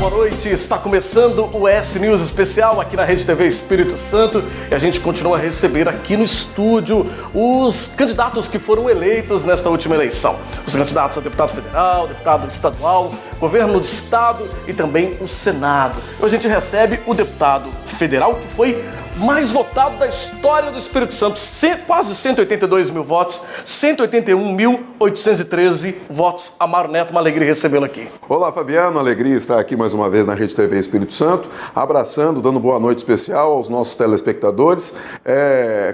boa noite. Está começando o S News especial aqui na Rede TV Espírito Santo e a gente continua a receber aqui no estúdio os candidatos que foram eleitos nesta última eleição. Os candidatos a deputado federal, deputado estadual, governo do estado e também o Senado. Hoje a gente recebe o deputado federal que foi mais votado da história do Espírito Santo, quase 182 mil votos, 181.813 votos. Amaro Neto, uma alegria recebê-lo aqui. Olá, Fabiano, alegria estar aqui mais uma vez na Rede TV Espírito Santo, abraçando, dando boa noite especial aos nossos telespectadores,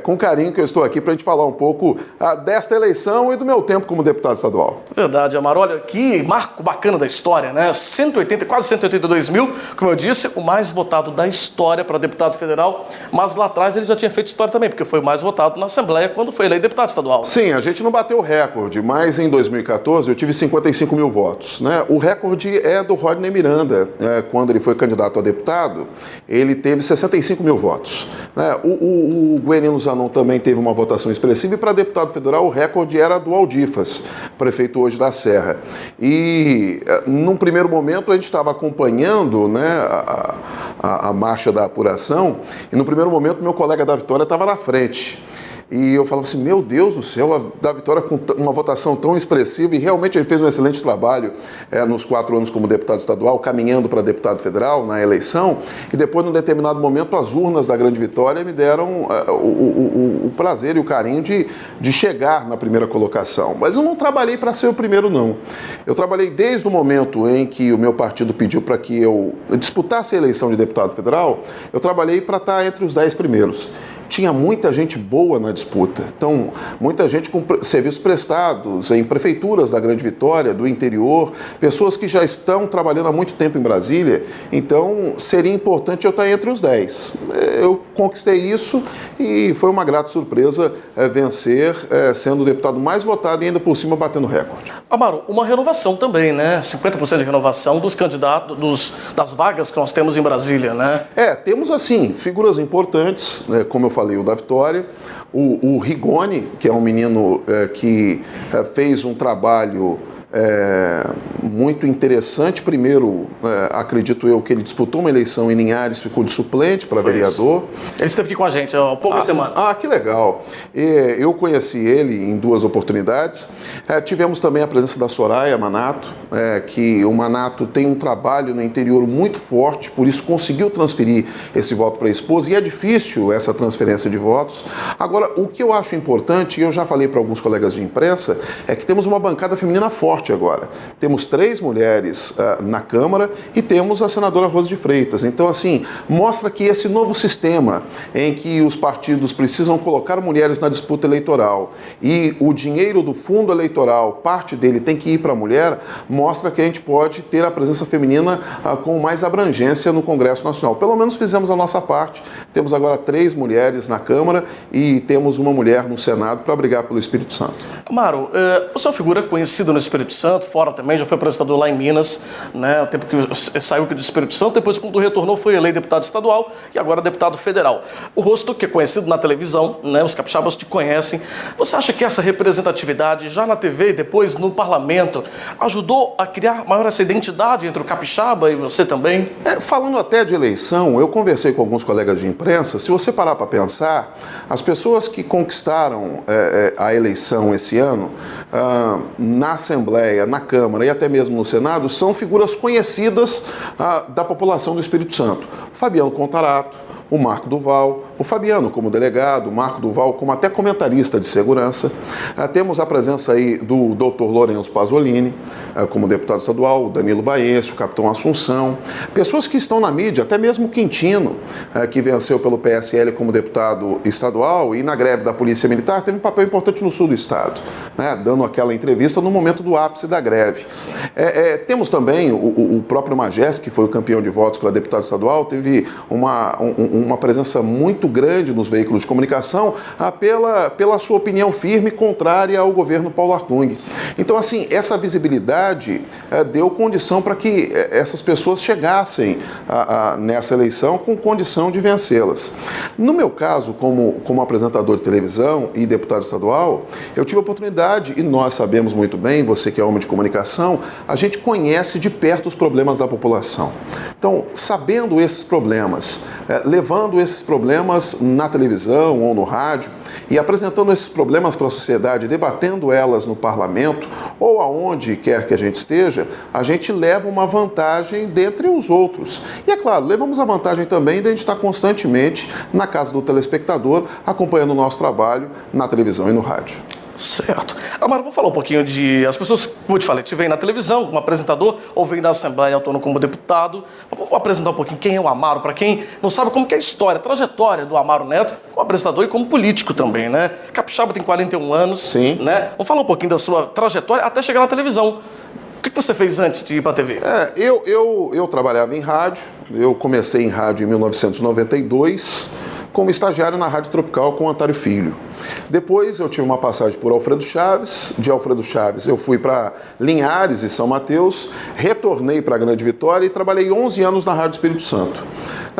com carinho que eu estou aqui para a gente falar um pouco desta eleição e do meu tempo como deputado estadual. Verdade, Amaro, olha que marco bacana da história, né? Quase 182 mil, como eu disse, o mais votado da história para deputado federal. Mas lá atrás ele já tinha feito história também, porque foi mais votado na Assembleia quando foi eleito deputado estadual. Sim, a gente não bateu o recorde, mas em 2014 eu tive 55 mil votos, né? O recorde é do Rodney Miranda, quando ele foi candidato a deputado, ele teve 65 mil votos. Né? O Guerino Zanon também teve uma votação expressiva e para deputado federal o recorde era do Aldifas, prefeito hoje da Serra. E num primeiro momento a gente estava acompanhando, né, a marcha da apuração e no primeiro momento meu colega da Vitória estava na frente. E eu falava assim, meu Deus do céu, a da Vitória com uma votação tão expressiva, e realmente ele fez um excelente trabalho nos 4 anos como deputado estadual, caminhando para deputado federal na eleição, e depois, num determinado momento, as urnas da Grande Vitória me deram o prazer e o carinho de chegar na primeira colocação. Mas eu não trabalhei para ser o primeiro, não. Eu trabalhei desde o momento em que o meu partido pediu para que eu disputasse a eleição de deputado federal, eu trabalhei para estar entre os 10 primeiros. Tinha muita gente boa na disputa, então muita gente com serviços prestados em prefeituras da Grande Vitória, do interior, pessoas que já estão trabalhando há muito tempo em Brasília, então seria importante eu estar entre os 10. Eu conquistei isso e foi uma grata surpresa vencer, sendo o deputado mais votado e ainda por cima batendo recorde. Amaro, uma renovação também, né? 50% de renovação dos candidatos, das vagas que nós temos em Brasília, né? Temos assim, figuras importantes, né, como eu falei, o da Vitória, o Rigoni, que é um menino que fez um trabalho muito interessante. Primeiro, acredito eu que ele disputou uma eleição em Linhares, ficou de suplente para vereador. Ele esteve aqui com a gente há poucas semanas. Que legal. Eu conheci ele em 2 oportunidades. Tivemos também a presença da Soraya Manato, que o Manato tem um trabalho no interior muito forte, por isso conseguiu transferir esse voto para a esposa, e é difícil essa transferência de votos. Agora, o que eu acho importante, e eu já falei para alguns colegas de imprensa, é que temos uma bancada feminina forte agora. Temos 3 mulheres na Câmara e temos a senadora Rose de Freitas. Então, assim, mostra que esse novo sistema em que os partidos precisam colocar mulheres na disputa eleitoral e o dinheiro do fundo eleitoral, parte dele tem que ir para a mulher, mostra que a gente pode ter a presença feminina com mais abrangência no Congresso Nacional. Pelo menos fizemos a nossa parte. Temos agora 3 mulheres na Câmara e temos uma mulher no Senado para brigar pelo Espírito Santo. Amaro, você é uma figura conhecida no Espírito Santo, fora também, já foi apresentador lá em Minas, né, o tempo que saiu aqui do Espírito Santo, depois quando retornou foi eleito deputado estadual e agora deputado federal. O rosto que é conhecido na televisão, né, os capixabas te conhecem. Você acha que essa representatividade já na TV e depois no parlamento ajudou a criar maior essa identidade entre o capixaba e você também? Falando até de eleição, eu conversei com alguns colegas de imprensa, se você parar para pensar, as pessoas que conquistaram a eleição esse ano, na Assembleia, na Câmara e até mesmo no Senado, são figuras conhecidas da população do Espírito Santo. Fabiano Contarato, o Marco Duval, o Fabiano como delegado, o Marco Duval como até comentarista de segurança. Temos a presença aí do Dr. Lourenço Pasolini como deputado estadual, o Danilo Baense, o Capitão Assunção, pessoas que estão na mídia, até mesmo o Quintino, que venceu pelo PSL como deputado estadual e na greve da Polícia Militar teve um papel importante no sul do estado, né, dando aquela entrevista no momento do ápice da greve. Temos também o próprio Magés, que foi o campeão de votos para deputado estadual, teve um uma presença muito grande nos veículos de comunicação pela sua opinião firme contrária ao governo Paulo Artung. Então, assim, essa visibilidade deu condição para que essas pessoas chegassem nessa eleição com condição de vencê-las. No meu caso, como apresentador de televisão e deputado estadual, eu tive a oportunidade, e nós sabemos muito bem, você que é homem de comunicação, a gente conhece de perto os problemas da população. Então, sabendo esses problemas, levando esses problemas na televisão ou no rádio e apresentando esses problemas para a sociedade, debatendo elas no parlamento ou aonde quer que a gente esteja, a gente leva uma vantagem dentre os outros. E é claro, levamos a vantagem também de a gente estar constantemente na casa do telespectador, acompanhando o nosso trabalho na televisão e no rádio. Certo. Amaro, vou falar um pouquinho de... As pessoas, como eu te falei, te veem na televisão como apresentador ou vem na Assembleia Autônoma como deputado. Vou apresentar um pouquinho quem é o Amaro, para quem não sabe como que é a história, a trajetória do Amaro Neto como apresentador e como político também, né? Capixaba tem 41 anos, sim, né? Vamos falar um pouquinho da sua trajetória até chegar na televisão. O que você fez antes de ir para a TV? Eu trabalhava em rádio, eu comecei em rádio em 1992, como estagiário na Rádio Tropical com o Antário Filho. Depois eu tive uma passagem por Alfredo Chaves, de Alfredo Chaves eu fui para Linhares e São Mateus, retornei para a Grande Vitória e trabalhei 11 anos na Rádio Espírito Santo,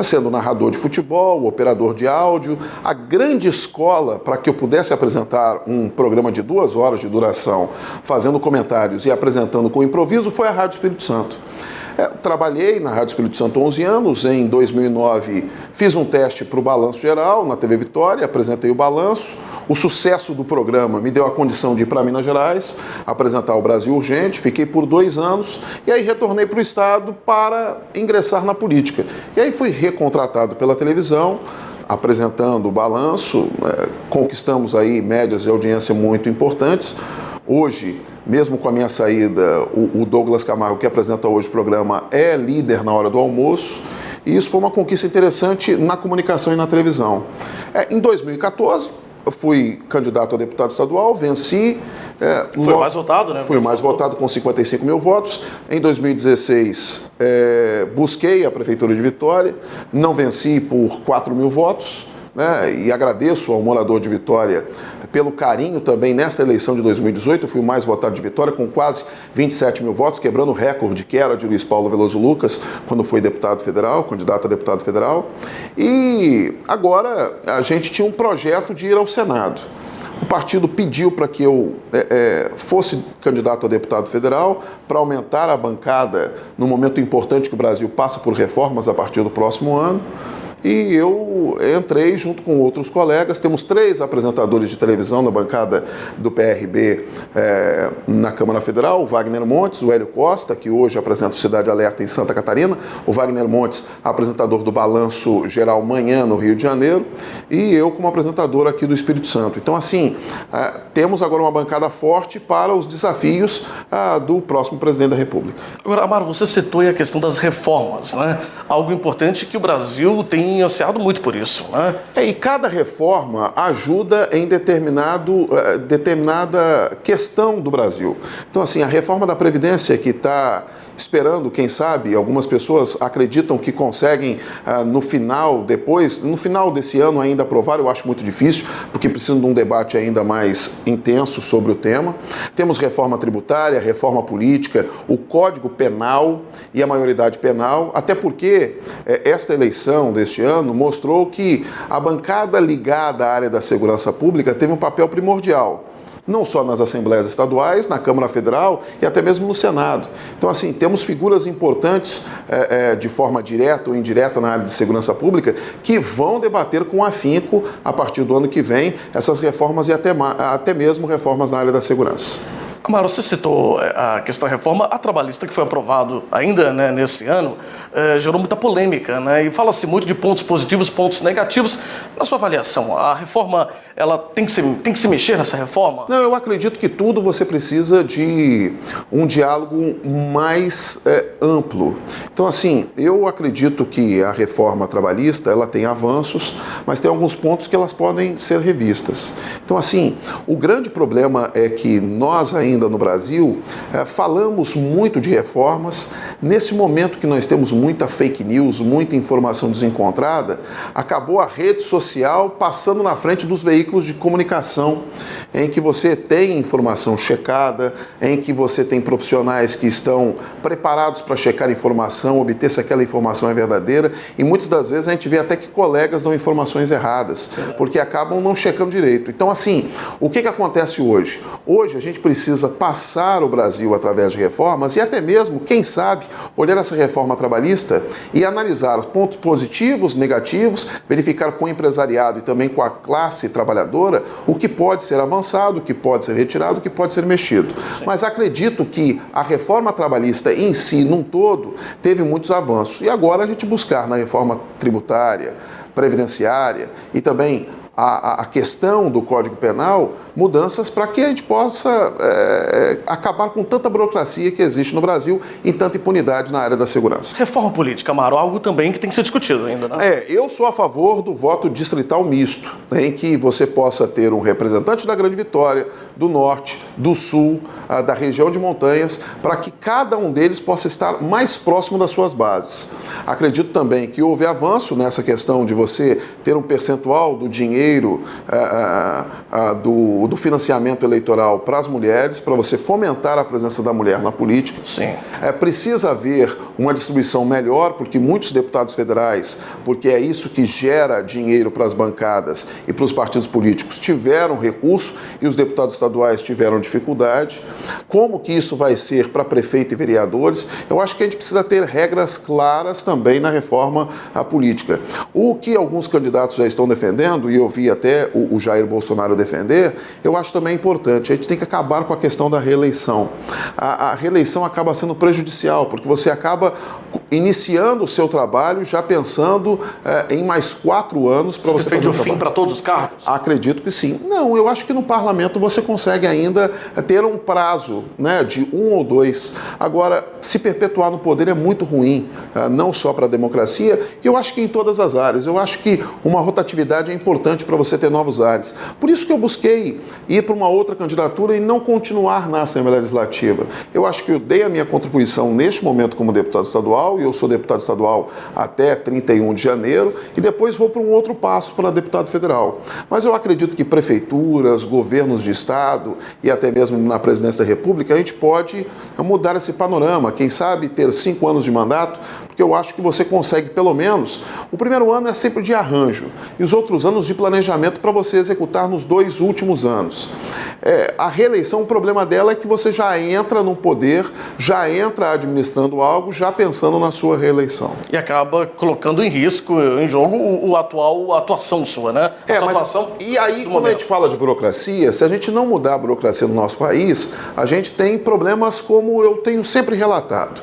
sendo narrador de futebol, operador de áudio. A grande escola para que eu pudesse apresentar um programa de 2 horas de duração, fazendo comentários e apresentando com improviso, foi a Rádio Espírito Santo. Trabalhei na Rádio Espírito Santo 11 anos, em 2009 fiz um teste para o Balanço Geral na TV Vitória, apresentei o balanço. O sucesso do programa me deu a condição de ir para Minas Gerais, apresentar o Brasil Urgente, fiquei por 2 anos e aí retornei para o Estado para ingressar na política. E aí fui recontratado pela televisão, apresentando o balanço, conquistamos aí médias de audiência muito importantes. Hoje, mesmo com a minha saída, o Douglas Camargo, que apresenta hoje o programa, é líder na hora do almoço. E isso foi uma conquista interessante na comunicação e na televisão. Em 2014, eu fui candidato a deputado estadual, venci. Foi mais votado, né? Fui mais votado com 55 mil votos. Em 2016, busquei a Prefeitura de Vitória, não venci por 4 mil votos. E agradeço ao morador de Vitória pelo carinho também nessa eleição de 2018. Eu fui o mais votado de Vitória, com quase 27 mil votos, quebrando o recorde que era de Luiz Paulo Veloso Lucas, quando foi deputado federal, candidato a deputado federal. E agora a gente tinha um projeto de ir ao Senado. O partido pediu para que eu fosse candidato a deputado federal, para aumentar a bancada no momento importante que o Brasil passa por reformas a partir do próximo ano. E eu entrei junto com outros colegas, temos 3 apresentadores de televisão na bancada do PRB na Câmara Federal, o Wagner Montes, o Hélio Costa, que hoje apresenta o Cidade Alerta em Santa Catarina, o Wagner Montes, apresentador do Balanço Geral Manhã no Rio de Janeiro, e eu como apresentador aqui do Espírito Santo. Então, assim, temos agora uma bancada forte para os desafios do próximo presidente da República. Agora, Amaro, você citou aí a questão das reformas, né? Algo importante que o Brasil tem ansiado muito por isso, né? E cada reforma ajuda em determinada questão do Brasil. Então, assim, a reforma da Previdência que está esperando, quem sabe, algumas pessoas acreditam que conseguem no final desse ano ainda aprovar. Eu acho muito difícil, porque precisa de um debate ainda mais intenso sobre o tema. Temos reforma tributária, reforma política, o Código Penal e a maioridade penal, até porque esta eleição deste ano mostrou que a bancada ligada à área da segurança pública teve um papel primordial, não só nas assembleias estaduais, na Câmara Federal e até mesmo no Senado. Então, assim, temos figuras importantes de forma direta ou indireta na área de segurança pública que vão debater com afinco, a partir do ano que vem, essas reformas e até mesmo reformas na área da segurança. Amaro, você citou a questão da reforma, a trabalhista que foi aprovado ainda, né, nesse ano, gerou muita polêmica, né, e fala-se muito de pontos positivos, pontos negativos. Na sua avaliação, a reforma, ela tem que se mexer nessa reforma? Não, eu acredito que tudo você precisa de um diálogo mais amplo. Então, assim, eu acredito que a reforma trabalhista, ela tem avanços, mas tem alguns pontos que elas podem ser revistas. Então, assim, o grande problema é que nós ainda no Brasil falamos muito de reformas, Nesse momento que nós temos muita fake news, muita informação desencontrada, acabou a rede social passando na frente dos veículos de comunicação, em que você tem informação checada, em que você tem profissionais que estão preparados para checar informação, obter se aquela informação é verdadeira, e muitas das vezes a gente vê até que colegas dão informações erradas, porque acabam não checando direito. Então, assim, o que acontece hoje? Hoje a gente precisa passar o Brasil através de reformas e até mesmo, quem sabe, olhar essa reforma trabalhista e analisar os pontos positivos, negativos, verificar com o empresariado e também com a classe trabalhadora o que pode ser avançado, o que pode ser retirado, o que pode ser mexido. Mas acredito que a reforma trabalhista em si, num todo, teve muitos avanços. E agora a gente buscar na reforma tributária, previdenciária e também a questão do Código Penal, mudanças para que a gente possa acabar com tanta burocracia que existe no Brasil e tanta impunidade na área da segurança. Reforma política, Amaro, algo também que tem que ser discutido ainda, né? Eu sou a favor do voto distrital misto, em que você possa ter um representante da Grande Vitória, do Norte, do Sul, da região de montanhas, para que cada um deles possa estar mais próximo das suas bases. Acredito também que houve avanço nessa questão de você ter um percentual do dinheiro do financiamento eleitoral para as mulheres, para você fomentar a presença da mulher na política. Sim. Precisa haver uma distribuição melhor, porque muitos deputados federais, porque é isso que gera dinheiro para as bancadas e para os partidos políticos, tiveram recurso e os deputados estaduais tiveram dificuldade. Como que isso vai ser para prefeito e vereadores? Eu acho que a gente precisa ter regras claras também na reforma política. O que alguns candidatos já estão defendendo, e eu vi até o Jair Bolsonaro defender, eu acho também importante. A gente tem que acabar com a questão da reeleição. A reeleição acaba sendo prejudicial, porque você acaba iniciando o seu trabalho já pensando em mais 4 anos para você defende o fim para todos os cargos? Acredito que sim. Não, eu acho que no parlamento você consegue ainda ter um prazo, né, de 1 ou 2. Agora, se perpetuar no poder é muito ruim, não só para a democracia, e eu acho que em todas as áreas. Eu acho que uma rotatividade é importante para você ter novos ares. Por isso que eu busquei ir para uma outra candidatura e não continuar na Assembleia Legislativa. Eu acho que eu dei a minha contribuição neste momento como deputado estadual, e eu sou deputado estadual até 31 de janeiro, e depois vou para um outro passo para deputado federal. Mas eu acredito que prefeituras, governos de estado e até mesmo na presidência da República, a gente pode mudar esse panorama. Quem sabe ter 5 anos de mandato, porque eu acho que você consegue pelo menos, o primeiro ano é sempre de arranjo, e os outros anos de planejamento para você executar nos 2 últimos anos. A reeleição, o problema dela é que você já entra no poder, já entra administrando algo, já pensando na sua reeleição. E acaba colocando em risco, em jogo, a atuação sua, né? E aí, quando a gente fala de burocracia, se a gente não mudar a burocracia no nosso país, a gente tem problemas como eu tenho sempre relatado.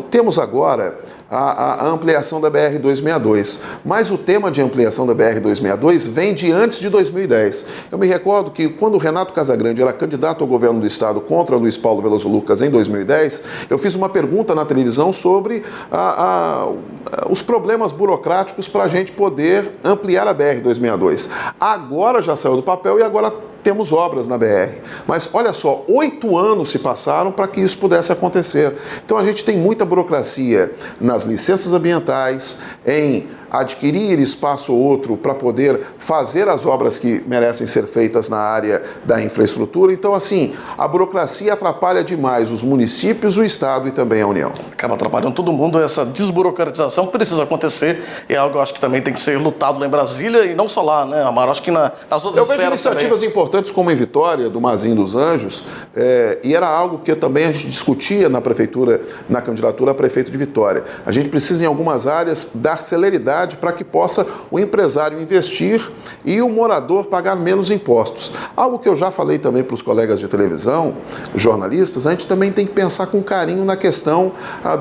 Temos agora a ampliação da BR-262, mas o tema de ampliação da BR-262 vem de antes de 2010. Eu me recordo que quando o Renato Casagrande era candidato ao governo do estado contra Luiz Paulo Veloso Lucas em 2010, eu fiz uma pergunta na televisão sobre os problemas burocráticos para a gente poder ampliar a BR-262. Agora já saiu do papel e agora temos obras na BR. Mas olha só, 8 anos se passaram para que isso pudesse acontecer. Então a gente tem muita burocracia nas licenças ambientais, em adquirir espaço ou outro para poder fazer as obras que merecem ser feitas na área da infraestrutura. Então, assim, a burocracia atrapalha demais os municípios, o Estado e também a União. Acaba atrapalhando todo mundo, essa desburocratização precisa acontecer, é algo que eu acho que também tem que ser lutado lá em Brasília e não só lá, né, Amaro? Acho que nas outras esferas também. Eu vejo iniciativas importantes como em Vitória, do Mazinho dos Anjos, e era algo que também a gente discutia na prefeitura, na candidatura a prefeito de Vitória. A gente precisa, em algumas áreas, dar celeridade para que possa o empresário investir e o morador pagar menos impostos. Algo que eu já falei também para os colegas de televisão, jornalistas, a gente também tem que pensar com carinho na questão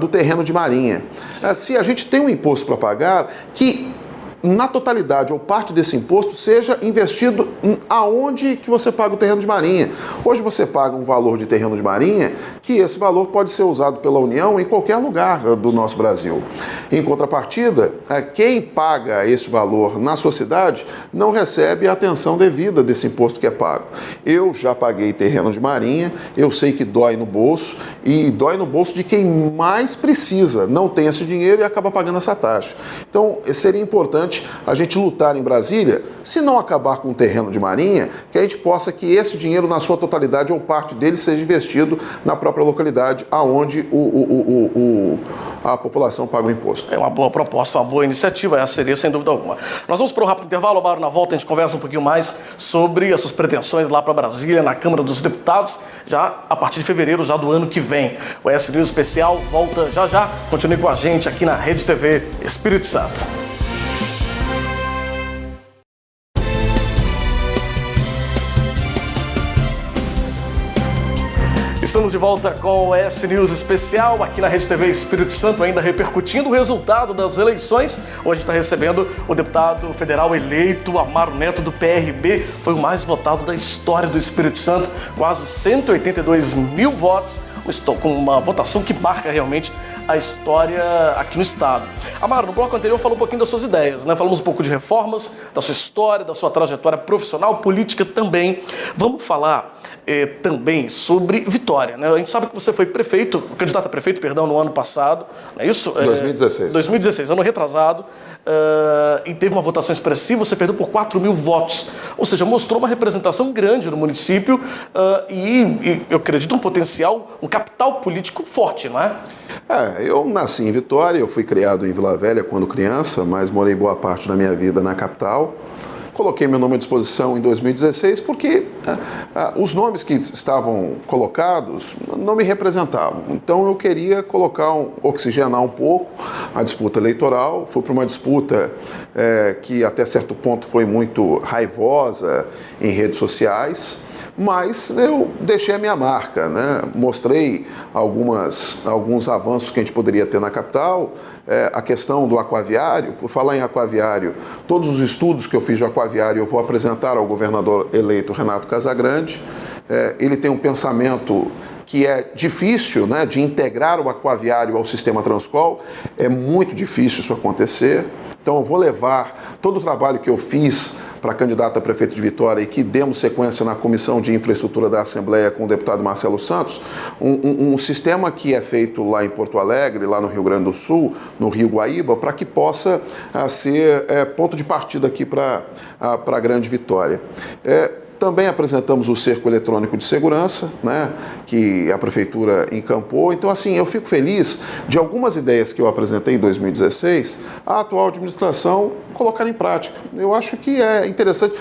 do terreno de marinha. Se a gente tem um imposto para pagar, que na totalidade ou parte desse imposto seja investido aonde que você paga o terreno de marinha. Hoje você paga um valor de terreno de marinha que esse valor pode ser usado pela União em qualquer lugar do nosso Brasil. Em contrapartida, quem paga esse valor na sua cidade não recebe a atenção devida desse imposto que é pago. Eu já paguei terreno de marinha, eu sei que dói no bolso, e dói no bolso de quem mais precisa, não tem esse dinheiro e acaba pagando essa taxa. Então, seria importante a gente lutar em Brasília, se não acabar com o terreno de marinha, que a gente possa que esse dinheiro, na sua totalidade ou parte dele, seja investido na própria localidade aonde a população paga o imposto. É uma boa proposta, uma boa iniciativa, essa seria sem dúvida alguma. Nós vamos para um rápido intervalo, Amaro, na volta a gente conversa um pouquinho mais sobre as suas pretensões lá para Brasília, na Câmara dos Deputados, já a partir de fevereiro já do ano que vem. O ES News Especial volta já já. Continue com a gente aqui na Rede TV Espírito Santo. Estamos de volta com o ES News Especial aqui na Rede TV Espírito Santo, ainda repercutindo o resultado das eleições. Hoje está recebendo o deputado federal eleito Amaro Neto do PRB, foi o mais votado da história do Espírito Santo, quase 182 mil votos, com uma votação que marca realmente a história aqui no estado. Amaro, no bloco anterior falou um pouquinho das suas ideias, né? Falamos um pouco de reformas, da sua história, da sua trajetória profissional, política também. Vamos falar também sobre Vitória, né? A gente sabe que você foi candidato a prefeito, no ano passado, não é isso? 2016. 2016, ano retrasado, e teve uma votação expressiva, você perdeu por 4 mil votos, ou seja, mostrou uma representação grande no município e eu acredito um potencial, um capital político forte, não é? Eu nasci em Vitória, eu fui criado em Vila Velha quando criança, mas morei boa parte da minha vida na capital. Coloquei meu nome à disposição em 2016 porque os nomes que estavam colocados não me representavam. Então eu queria oxigenar um pouco a disputa eleitoral. Fui para uma disputa que até certo ponto foi muito raivosa em redes sociais. Mas eu deixei a minha marca, né? Mostrei alguns avanços que a gente poderia ter na capital, a questão do aquaviário. Por falar em aquaviário, todos os estudos que eu fiz de aquaviário eu vou apresentar ao governador eleito Renato Casagrande. Ele tem um pensamento que é difícil, né, de integrar o aquaviário ao sistema Transcol. É muito difícil isso acontecer. Então eu vou levar todo o trabalho que eu fiz para candidato a prefeito de Vitória e que demos sequência na Comissão de Infraestrutura da Assembleia com o deputado Marcelo Santos, um sistema que é feito lá em Porto Alegre, lá no Rio Grande do Sul, no Rio Guaíba, para que possa ser ponto de partida aqui para a Grande Vitória. Também apresentamos o cerco eletrônico de segurança, né, que a prefeitura encampou. Então, assim, eu fico feliz de algumas ideias que eu apresentei em 2016, a atual administração colocar em prática. Eu acho que é interessante.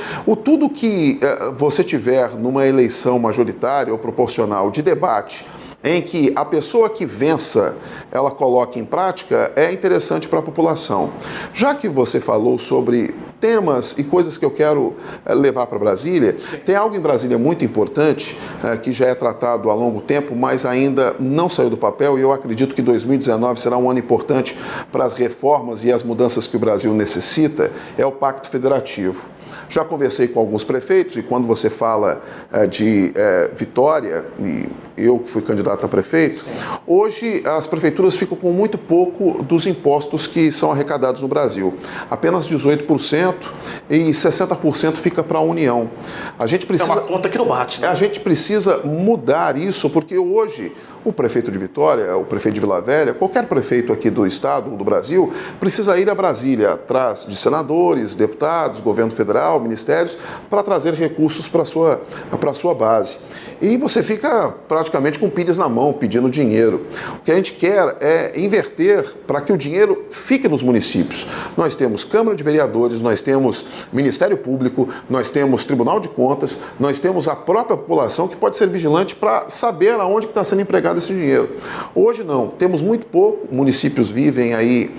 Tudo que você tiver numa eleição majoritária ou proporcional de debate, em que a pessoa que vença, ela coloque em prática, é interessante para a população. Já que você falou sobre temas e coisas que eu quero levar para Brasília, tem algo em Brasília muito importante, que já é tratado há longo tempo, mas ainda não saiu do papel, e eu acredito que 2019 será um ano importante para as reformas e as mudanças que o Brasil necessita, é o Pacto Federativo. Já conversei com alguns prefeitos, e quando você fala de Vitória, e eu que fui candidato a prefeito, hoje as prefeituras ficam com muito pouco dos impostos que são arrecadados no Brasil. Apenas 18% e 60% fica para a União. A gente precisa, é uma conta que não bate, né? A gente precisa mudar isso, porque hoje o prefeito de Vitória, o prefeito de Vila Velha, qualquer prefeito aqui do estado ou do Brasil, precisa ir a Brasília atrás de senadores, deputados, governo federal, ministérios, para trazer recursos para a sua base. E você fica praticamente com pilhas na mão, pedindo dinheiro. O que a gente quer é inverter para que o dinheiro fique nos municípios. Nós temos Câmara de Vereadores, nós temos Ministério Público, nós temos Tribunal de Contas, nós temos a própria população que pode ser vigilante para saber aonde está sendo empregado esse dinheiro. Hoje não, temos muito pouco, municípios vivem aí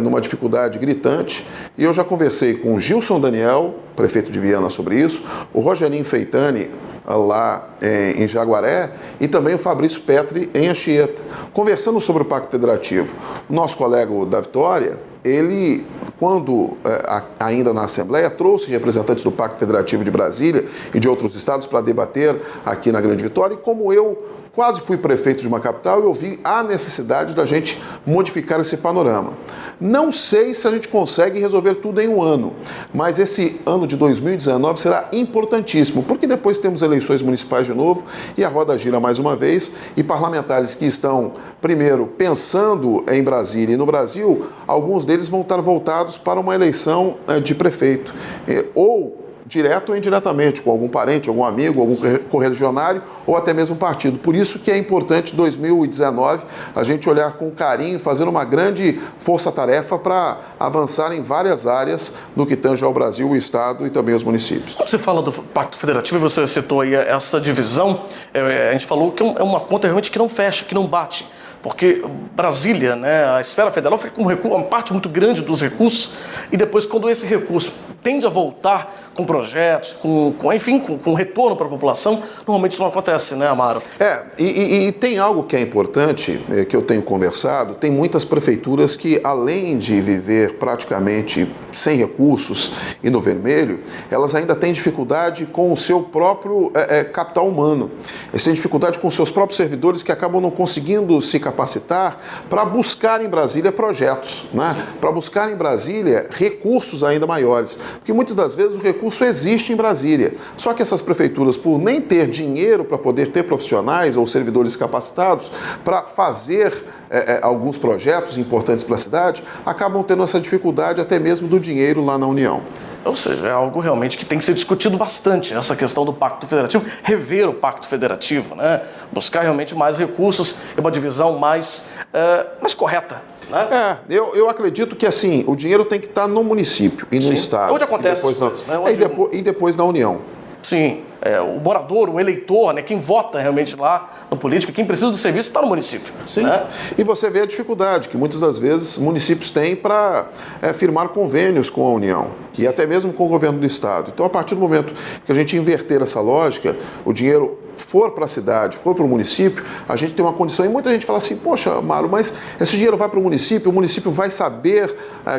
numa dificuldade gritante, e eu já conversei com o Gilson Daniel, prefeito de Viana, sobre isso, o Rogerinho Feitani, lá em Jaguaré, e também o Fabrício Petri em Anchieta, conversando sobre o Pacto Federativo. O nosso colega da Vitória, ele, quando ainda na Assembleia, trouxe representantes do Pacto Federativo de Brasília e de outros estados para debater aqui na Grande Vitória, e como eu quase fui prefeito de uma capital, eu vi a necessidade da gente modificar esse panorama. Não sei se a gente consegue resolver tudo em um ano, mas esse ano de 2019 será importantíssimo, porque depois temos eleições municipais de novo e a roda gira mais uma vez, e parlamentares que estão, primeiro, pensando em Brasília e no Brasil, alguns deles vão estar voltados para uma eleição de prefeito, ou direto ou indiretamente, com algum parente, algum amigo, algum correligionário ou até mesmo partido. Por isso que é importante 2019 a gente olhar com carinho, fazer uma grande força-tarefa para avançar em várias áreas no que tange ao Brasil, o Estado e também os municípios. Quando você fala do Pacto Federativo, você citou aí essa divisão, a gente falou que é uma conta realmente que não fecha, que não bate. Porque Brasília, né, a esfera federal fica com uma parte muito grande dos recursos, e depois, quando esse recurso tende a voltar com projetos, enfim, com retorno para a população, normalmente isso não acontece, né, Amaro? E tem algo que é importante, que eu tenho conversado, tem muitas prefeituras que, além de viver praticamente sem recursos e no vermelho, elas ainda têm dificuldade com o seu próprio capital humano. Eles têm dificuldade com os seus próprios servidores que acabam não conseguindo se capacitar para buscar em Brasília projetos, né? Para buscar em Brasília recursos ainda maiores. Porque muitas das vezes o recurso existe em Brasília. Só que essas prefeituras, por nem ter dinheiro para poder ter profissionais ou servidores capacitados para fazer alguns projetos importantes para a cidade, acabam tendo essa dificuldade até mesmo do dinheiro lá na União. Ou seja, é algo realmente que tem que ser discutido bastante, essa questão do Pacto Federativo, rever o Pacto Federativo, né? Buscar realmente mais recursos e uma divisão mais correta. Né? Eu acredito que assim, o dinheiro tem que estar no município e no estado. Onde acontece as coisas, né? E depois na União. Sim, o morador, o eleitor, né, quem vota realmente lá no político, quem precisa do serviço está no município. Sim, né? E você vê a dificuldade que muitas das vezes municípios têm para firmar convênios com a União e até mesmo com o governo do estado. Então, a partir do momento que a gente inverter essa lógica, o dinheiro for para a cidade, for para o município, a gente tem uma condição, e muita gente fala assim, poxa, Mário, mas esse dinheiro vai para o município vai saber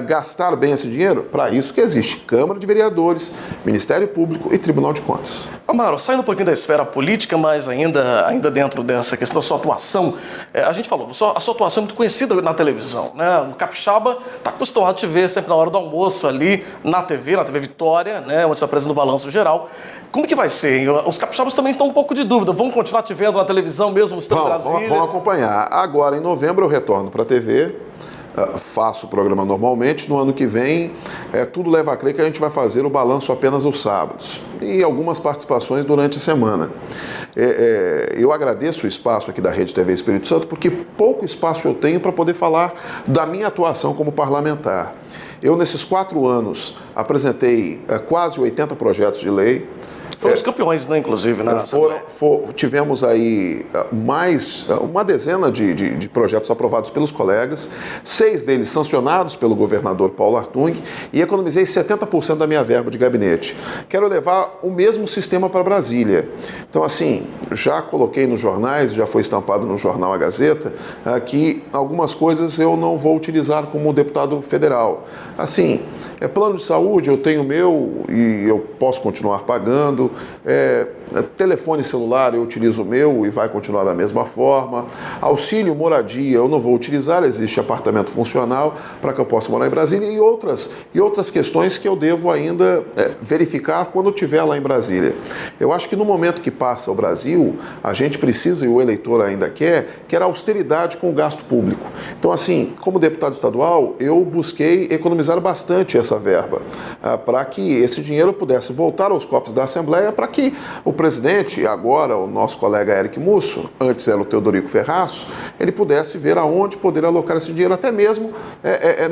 gastar bem esse dinheiro? Para isso que existe Câmara de Vereadores, Ministério Público e Tribunal de Contas. Amaro, saindo um pouquinho da esfera política, mas ainda dentro dessa questão da sua atuação, a gente falou, a sua atuação é muito conhecida na televisão, né? O capixaba está acostumado a te ver sempre na hora do almoço ali na TV Vitória, né? Onde você apresenta o Balanço Geral. Como que vai ser? Os capixabas também estão um pouco de dúvida. Vão continuar te vendo na televisão mesmo, estando em Brasília? Vão acompanhar. Agora, em novembro, eu retorno para a TV, faço o programa normalmente. No ano que vem, tudo leva a crer que a gente vai fazer o balanço apenas aos sábados e algumas participações durante a semana. Eu agradeço o espaço aqui da Rede TV Espírito Santo, porque pouco espaço eu tenho para poder falar da minha atuação como parlamentar. Eu, nesses 4 anos, apresentei quase 80 projetos de lei. Foram os campeões, né, inclusive, né? Tivemos aí mais uma dezena de projetos aprovados pelos colegas, 6 deles sancionados pelo governador Paulo Artung, e economizei 70% da minha verba de gabinete. Quero levar o mesmo sistema para Brasília. Então, assim, já coloquei nos jornais, já foi estampado no jornal A Gazeta, que algumas coisas eu não vou utilizar como deputado federal. Assim, plano de saúde, eu tenho o meu e eu posso continuar pagando. Telefone celular, eu utilizo o meu e vai continuar da mesma forma. Auxílio moradia, eu não vou utilizar, existe apartamento funcional para que eu possa morar em Brasília, e outras questões que eu devo ainda verificar quando eu estiver lá em Brasília. Eu acho que no momento que passa o Brasil, a gente precisa, e o eleitor ainda quer austeridade com o gasto público. Então, assim, como deputado estadual, eu busquei economizar bastante essa verba, para que esse dinheiro pudesse voltar aos cofres da Assembleia, para que o presidente, agora o nosso colega Eric Musso, antes era o Teodorico Ferraço, ele pudesse ver aonde poder alocar esse dinheiro, até mesmo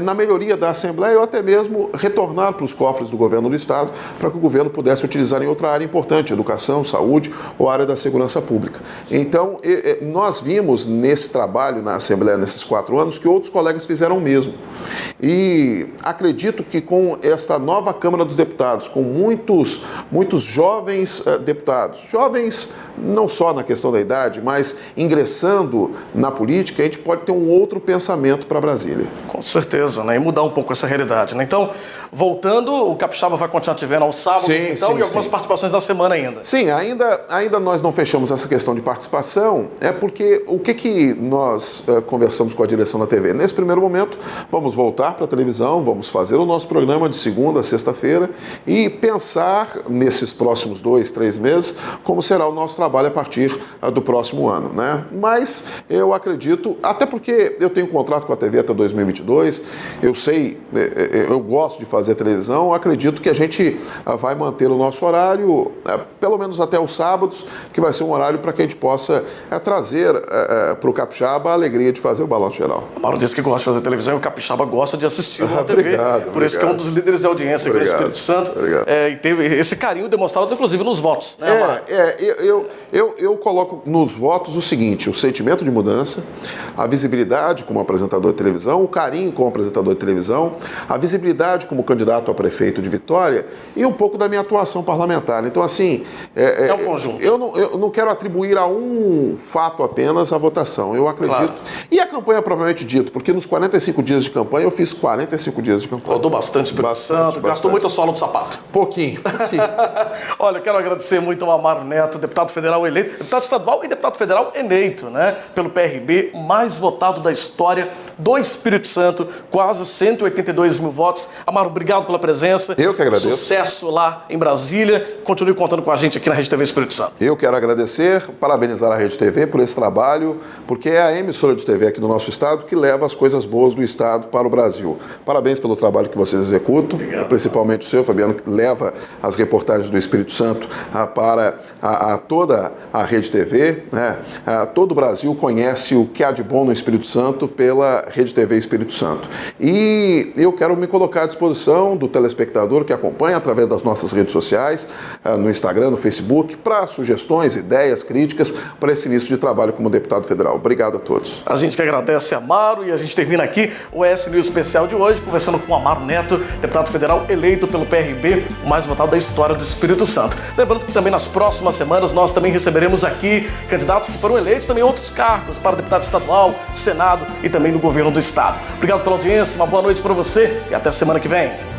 na melhoria da Assembleia, ou até mesmo retornar para os cofres do governo do Estado, para que o governo pudesse utilizar em outra área importante, educação, saúde ou área da segurança pública. Então, nós vimos nesse trabalho na Assembleia, nesses 4 anos, que outros colegas fizeram o mesmo. E acredito que com esta nova Câmara dos Deputados, com muitos jovens deputados, jovens não só na questão da idade, mas ingressando na política, a gente pode ter um outro pensamento para Brasília. Com certeza, né? E mudar um pouco essa realidade, né? Então, voltando, o Capixaba vai continuar te vendo aos sábados, e algumas participações na semana ainda. Sim, ainda nós não fechamos essa questão de participação, porque o que nós conversamos com a direção da TV? Nesse primeiro momento, vamos voltar para a televisão, vamos fazer o nosso programa de segunda a sexta-feira e pensar nesses próximos 2, 3 meses como será o nosso trabalho a partir do próximo ano, né? Mas eu acredito, até porque eu tenho um contrato com a TV até 2022, eu sei, eu gosto de fazer televisão, acredito que a gente vai manter o nosso horário, pelo menos até os sábados, que vai ser um horário para que a gente possa trazer para o Capixaba a alegria de fazer o Balanço Geral. O Amaro disse que gosta de fazer televisão e o Capixaba gosta de assistir na TV. Obrigado. Isso que é um dos líderes de audiência aqui no Espírito Santo. E teve esse carinho demonstrado, inclusive, nos votos, né, Amaro? Eu coloco nos votos o seguinte: o sentimento de mudança, a visibilidade como apresentador de televisão, o carinho como apresentador de televisão, a visibilidade como candidato a prefeito de Vitória e um pouco da minha atuação parlamentar. Então, assim, é um conjunto. Eu não quero atribuir a um fato apenas a votação. Eu acredito. Claro. E a campanha propriamente dito, porque nos 45 dias de campanha eu fiz 45 dias de campanha. Rodou bastante, gastou muito a sola do sapato. Pouquinho. Olha, eu quero agradecer muito ao Amaro Neto, deputado federal eleito, deputado estadual e deputado federal eleito, né, pelo PRB, mais votado da história do Espírito Santo, quase 182 mil votos. Amaro, obrigado pela presença. Eu que agradeço. Sucesso lá em Brasília. Continue contando com a gente aqui na Rede TV Espírito Santo. Eu quero agradecer, parabenizar a Rede TV por esse trabalho, porque é a emissora de TV aqui no nosso estado que leva as coisas boas do estado para o Brasil. Parabéns pelo trabalho que vocês executam, principalmente o senhor, Fabiano, que leva as reportagens do Espírito Santo para toda a Rede TV, né? Todo o Brasil conhece o que há de bom no Espírito Santo pela Rede TV Espírito Santo. E eu quero me colocar à disposição do telespectador que acompanha através das nossas redes sociais, no Instagram, no Facebook, para sugestões, ideias, críticas para esse início de trabalho como deputado federal. Obrigado a todos. A gente que agradece, Amaro, e a gente termina aqui o ES News especial de hoje, conversando com o Amaro Neto, deputado federal eleito pelo PRB, o mais votado da história do Espírito Santo. Lembrando que também nas próximas semanas nós também receberemos aqui candidatos que foram eleitos, também outros cargos para deputado estadual, Senado e também no governo do estado. Obrigado pela audiência, uma boa noite para você e até semana que vem.